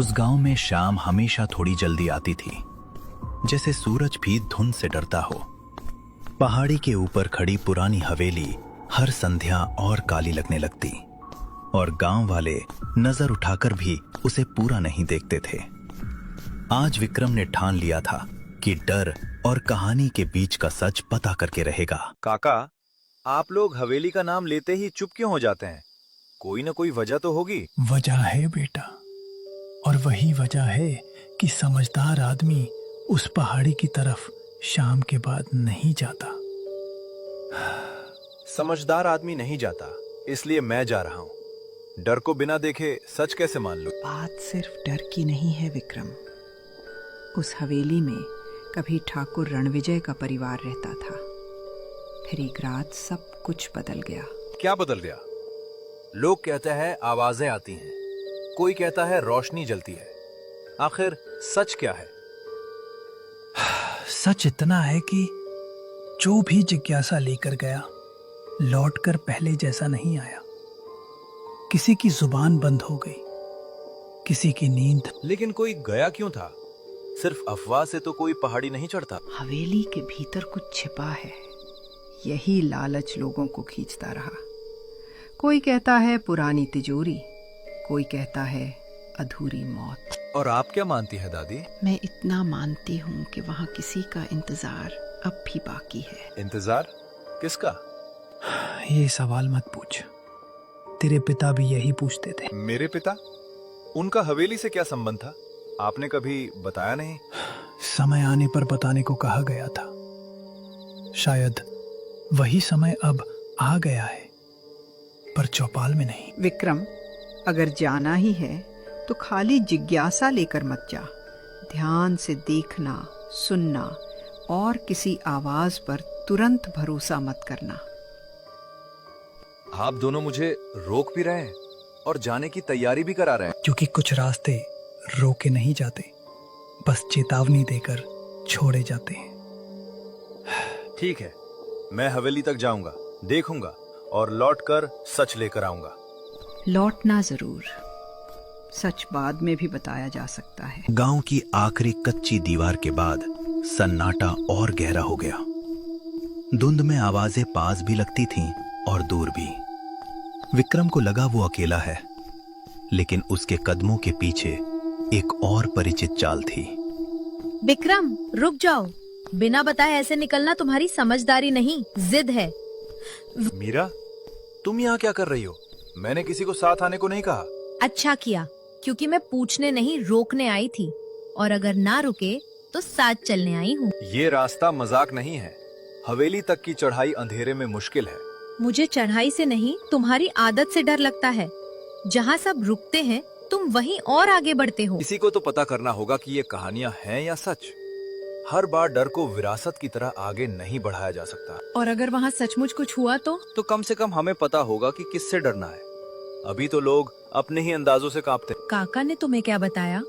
उस गांव में शाम हमेशा थोड़ी जल्दी आती थी, जैसे सूरज भी धुंध से डरता हो। पहाड़ी के ऊपर खड़ी पुरानी हवेली हर संध्या और काली लगने लगती, और गांव वाले नजर उठाकर भी उसे पूरा नहीं देखते थे। आज विक्रम ने ठान लिया था कि डर और कहानी के बीच का सच पता करके रहेगा। काका, आप लोग हवेली का नाम लेते ही चुप क्यों हो जाते हैं? कोई ना कोई वजह तो होगी। वजह है बेटा, और वही वजह है कि समझदार आदमी उस पहाड़ी की तरफ शाम के बाद नहीं जाता। समझदार आदमी नहीं जाता, इसलिए मैं जा रहा हूँ। डर को बिना देखे सच कैसे मान लूं? बात सिर्फ डर की नहीं है विक्रम। उस हवेली में कभी ठाकुर रणविजय का परिवार रहता था। फिर एक रात सब कुछ बदल गया। क्या बदल गया? लोग कहते हैं आवाजें आती हैं, कोई कहता है रोशनी जलती है। आखिर सच क्या है? सच इतना है कि जो भी जिज्ञासा लेकर गया लौटकर पहले जैसा नहीं आया। किसी की जुबान बंद हो गई, किसी की नींद। लेकिन कोई गया क्यों था? सिर्फ अफवाह से तो कोई पहाड़ी नहीं चढ़ता। हवेली के भीतर कुछ छिपा है, यही लालच लोगों को खींचता रहा। कोई कहता है पुरानी तिजोरी, कोई कहता है अधूरी मौत। और आप क्या मानती है दादी? मैं इतना मानती हूँ कि वहाँ किसी का इंतजार अब भी बाकी है। इंतजार किसका? ये सवाल मत पूछ, तेरे पिता भी यही पूछते थे। मेरे पिता? उनका हवेली से क्या संबंध था? आपने कभी बताया नहीं। समय आने पर बताने को कहा गया था। शायद वही समय अब आ गया है, पर चौपाल में नहीं। विक्रम, अगर जाना ही है तो खाली जिज्ञासा लेकर मत जा। ध्यान से देखना, सुनना और किसी आवाज पर तुरंत भरोसा मत करना। आप दोनों मुझे रोक भी रहे हैं और जाने की तैयारी भी करा रहे हैं। क्योंकि कुछ रास्ते रोके नहीं जाते, बस चेतावनी देकर छोड़े जाते हैं। ठीक है, मैं हवेली तक जाऊंगा, देखूंगा और लौटकर सच लेकर आऊंगा। लौटना जरूर। सच बाद में भी बताया जा सकता है। गांव की आखिरी कच्ची दीवार के बाद सन्नाटा और गहरा हो गया। धुंध में आवाजें पास भी लगती थीं और दूर भी। विक्रम को लगा वो अकेला है, लेकिन उसके कदमों के पीछे एक और परिचित चाल थी। विक्रम, रुक जाओ। बिना बताए ऐसे निकलना तुम्हारी समझदारी नहीं, जिद है। मीरा, तुम यहाँ क्या कर रही हो? मैंने किसी को साथ आने को नहीं कहा। अच्छा किया, क्योंकि मैं पूछने नहीं रोकने आई थी, और अगर ना रुके तो साथ चलने आई हूँ। ये रास्ता मजाक नहीं है। हवेली तक की चढ़ाई अंधेरे में मुश्किल है। मुझे चढ़ाई से नहीं, तुम्हारी आदत से डर लगता है। जहाँ सब रुकते हैं तुम वहीं और आगे बढ़ते हो। किसी को तो पता करना होगा कि ये कहानियाँ हैं या सच। हर बार डर को विरासत की तरह आगे नहीं बढ़ाया जा सकता। और अगर वहाँ सचमुच कुछ हुआ तो कम से कम हमें पता होगा कि किससे डरना है। अभी तो लोग अपने ही अंदाजों से कांपते। काका ने तुम्हें क्या बताया?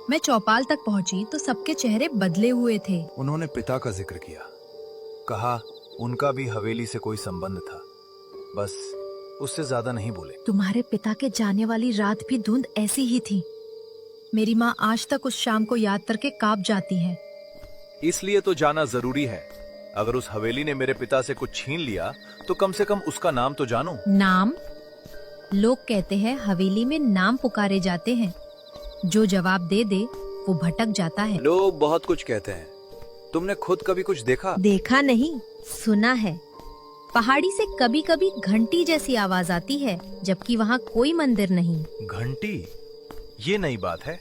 मैं चौपाल तक पहुँची तो सबके चेहरे बदले हुए थे। उन्होंने पिता का जिक्र किया, कहा उनका भी हवेली से कोई संबंध था, बस उससे ज्यादा नहीं बोले। तुम्हारे पिता के जाने वाली रात भी धुंध ऐसी ही थी। मेरी माँ आज तक उस शाम को याद करके कांप जाती है। इसलिए तो जाना जरूरी है। अगर उस हवेली ने मेरे पिता से कुछ छीन लिया तो कम से कम उसका नाम तो जानूं। नाम? लोग कहते हैं हवेली में नाम पुकारे जाते हैं, जो जवाब दे दे वो भटक जाता है। लोग बहुत कुछ कहते हैं, तुमने खुद कभी कुछ देखा? देखा नहीं, सुना है। पहाड़ी से कभी कभी घंटी जैसी आवाज आती है, जबकि वहाँ कोई मंदिर नहीं। घंटी? ये नई बात है,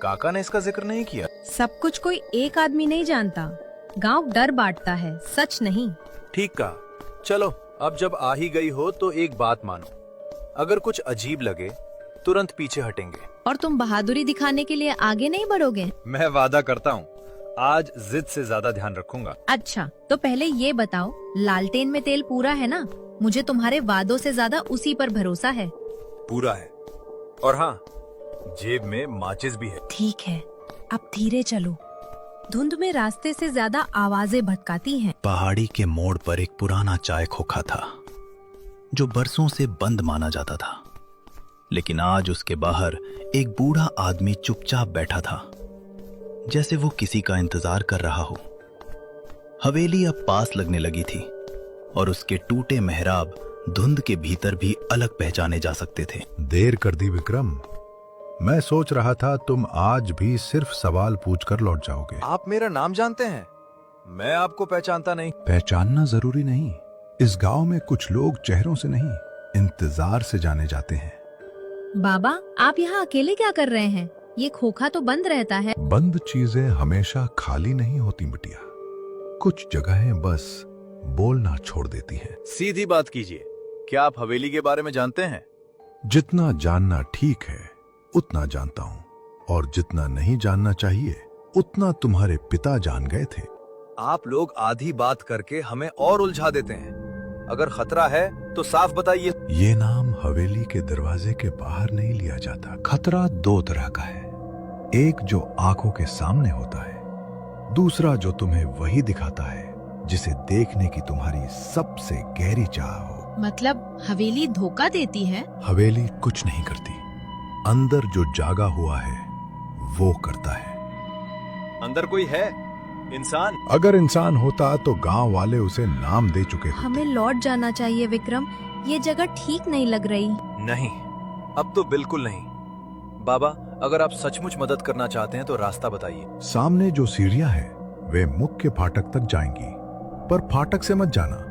काका ने इसका जिक्र नहीं किया। सब कुछ कोई एक आदमी नहीं जानता, गांव डर बांटता है, सच नहीं। ठीक कहा। चलो, अब जब आ ही गई हो तो एक बात मानो, अगर कुछ अजीब लगे तुरंत पीछे हटेंगे। और तुम बहादुरी दिखाने के लिए आगे नहीं बढ़ोगे? मैं वादा करता हूँ, आज जिद से ज्यादा ध्यान रखूंगा। अच्छा, तो पहले ये बताओ, लालटेन में तेल पूरा है ना? मुझे तुम्हारे वादों से ज्यादा उसी पर भरोसा है। पूरा है, और हाँ, जेब में माचिस भी है। ठीक है, अब धीरे चलो। धुंध में रास्ते से ज्यादा आवाजें भटकाती हैं। पहाड़ी के मोड़ पर एक पुराना चाय खोखा था, जो बरसों से बंद माना जाता था। लेकिन आज उसके बाहर एक बूढ़ा आदमी चुपचाप बैठा था, जैसे वो किसी का इंतजार कर रहा हो। हवेली अब पास लगने लगी थी और उसके टूटे मेहराब धुंध के भीतर भी अलग पहचाने जा सकते थे। देर कर दी विक्रम। मैं सोच रहा था तुम आज भी सिर्फ सवाल पूछकर लौट जाओगे। आप मेरा नाम जानते हैं, मैं आपको पहचानता नहीं। पहचानना जरूरी नहीं। इस गांव में कुछ लोग चेहरों से नहीं, इंतजार से जाने जाते हैं। बाबा, आप यहाँ अकेले क्या कर रहे हैं? ये खोखा तो बंद रहता है। बंद चीजें हमेशा खाली नहीं होती बिटिया। कुछ जगहें बस बोलना छोड़ देती हैं। सीधी बात कीजिए, क्या आप हवेली के बारे में जानते हैं? जितना जानना ठीक है उतना जानता हूँ, और जितना नहीं जानना चाहिए उतना तुम्हारे पिता जान गए थे। आप लोग आधी बात करके हमें और उलझा देते हैं। अगर खतरा है तो साफ बताइए। ये नाम हवेली के दरवाजे के बाहर नहीं लिया जाता। खतरा दो तरह का है, एक जो आंखों के सामने होता है, दूसरा जो तुम्हें वही दिखाता है जिसे देखने की तुम्हारी सबसे गहरी चाह हो। मतलब हवेली धोखा देती है? हवेली कुछ नहीं करती, अंदर जो जागा हुआ है वो करता है। अंदर कोई है? इंसान? अगर इंसान होता तो गांव वाले उसे नाम दे चुके होते। हमें लौट जाना चाहिए विक्रम, ये जगह ठीक नहीं लग रही। नहीं, अब तो बिल्कुल नहीं। बाबा, अगर आप सचमुच मदद करना चाहते हैं तो रास्ता बताइए। सामने जो सीढ़ियां हैं वे मुख्य फाटक तक जाएंगी, पर फाटक से मत जाना।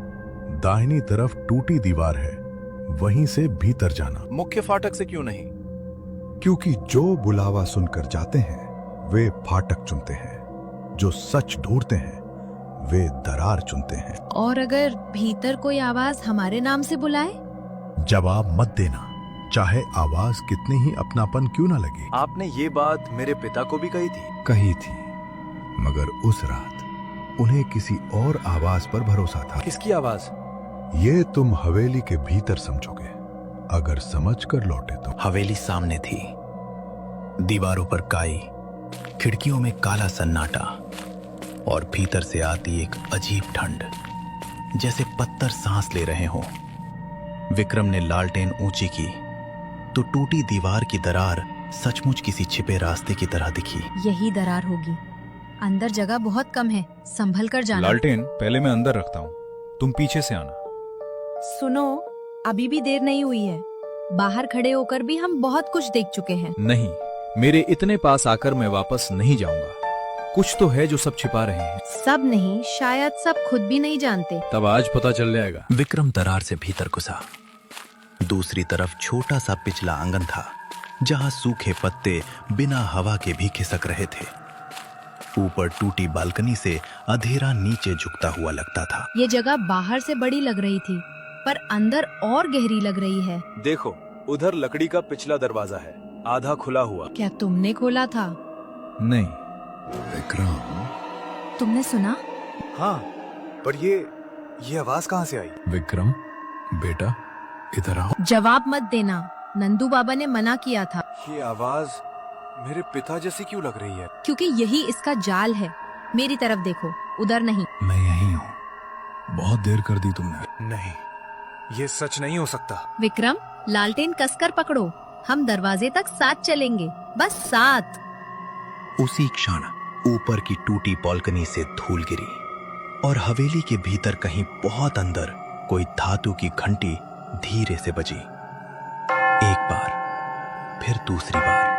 दाहिनी तरफ टूटी दीवार है, वहीं से भीतर जाना। मुख्य फाटक से क्यों नहीं? क्योंकि जो बुलावा सुनकर जाते हैं वे फाटक चुनते हैं, जो सच ढूंढते हैं वे दरार चुनते हैं। और अगर भीतर कोई आवाज हमारे नाम से बुलाए? जवाब मत देना, चाहे आवाज कितनी ही अपनापन क्यों ना लगे। आपने ये बात मेरे पिता को भी कही थी। कही थी, मगर उस रात उन्हें किसी और आवाज पर भरोसा था। किसकी आवाज? ये तुम हवेली के भीतर समझोगे, अगर समझकर लौटे तो। हवेली सामने थी, दीवारों पर काई, खिड़कियों में काला सन्नाटा और भीतर से आती एक अजीब ठंड, जैसे पत्थर सांस ले रहे हों। विक्रम ने लालटेन ऊंची की तो टूटी दीवार की दरार सचमुच किसी छिपे रास्ते की तरह दिखी। यही दरार होगी। अंदर जगह बहुत कम है, संभल कर जाना। लालटेन पहले मैं अंदर रखता हूँ, तुम पीछे से आना। सुनो, अभी भी देर नहीं हुई है। बाहर खड़े होकर भी हम बहुत कुछ देख चुके हैं। नहीं, मेरे इतने पास आकर मैं वापस नहीं जाऊंगा। कुछ तो है जो सब छिपा रहे हैं। सब नहीं, शायद सब खुद भी नहीं जानते। तब आज पता चल जाएगा। विक्रम दरार से भीतर घुसा। दूसरी तरफ छोटा सा पिछला आंगन था, जहां सूखे पत्ते बिना हवा के भी खिसक रहे थे। ऊपर टूटी बालकनी से अंधेरा नीचे झुकता हुआ लगता था। ये जगह बाहर से बड़ी लग रही थी, पर अंदर और गहरी लग रही है। देखो, उधर लकड़ी का पिछला दरवाजा है, आधा खुला हुआ। क्या तुमने खोला था? नहीं। विक्रम, तुमने सुना? हाँ, पर ये आवाज कहाँ से आई? विक्रम बेटा इधर आओ। जवाब मत देना, नंदू बाबा ने मना किया था। ये आवाज मेरे पिता जैसी क्यों लग रही है? क्योंकि यही इसका जाल है। मेरी तरफ देखो, उधर नहीं। मैं यही हूँ। बहुत देर कर दी तुमने। नहीं, ये सच नहीं हो सकता। विक्रम, लालटेन कसकर पकड़ो, हम दरवाजे तक साथ चलेंगे, बस साथ। उसी क्षण ऊपर की टूटी बालकनी से धूल गिरी और हवेली के भीतर कहीं बहुत अंदर कोई धातु की घंटी धीरे से बजी। एक बार, फिर दूसरी बार।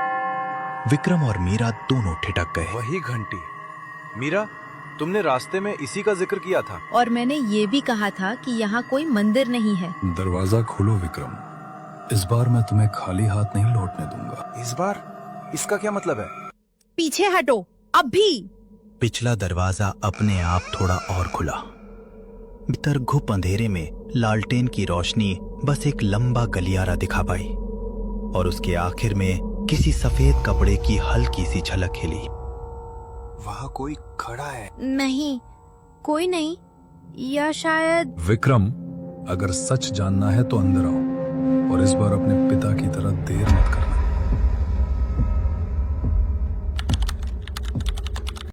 विक्रम और मीरा दोनों ठिठक गए। वही घंटी। मीरा, तुमने रास्ते में इसी का जिक्र किया था। और मैंने ये भी कहा था कि यहाँ कोई मंदिर नहीं है। दरवाजा खोलो विक्रम, इस बार मैं तुम्हें खाली हाथ नहीं लौटने दूंगा। इस बार? इसका क्या मतलब है? पीछे हटो, अभी। पिछला दरवाजा अपने आप थोड़ा और खुला। भीतर घुप अंधेरे में लालटेन की रोशनी बस एक लंबा गलियारा दिखा पाई और उसके आखिर में किसी सफेद कपड़े की हल्की सी झलक खिली। वहाँ कोई खड़ा है। नहीं, कोई नहीं, या शायद। विक्रम, अगर सच जानना है तो अंदर आओ, और इस बार अपने पिता की तरह देर मत करना।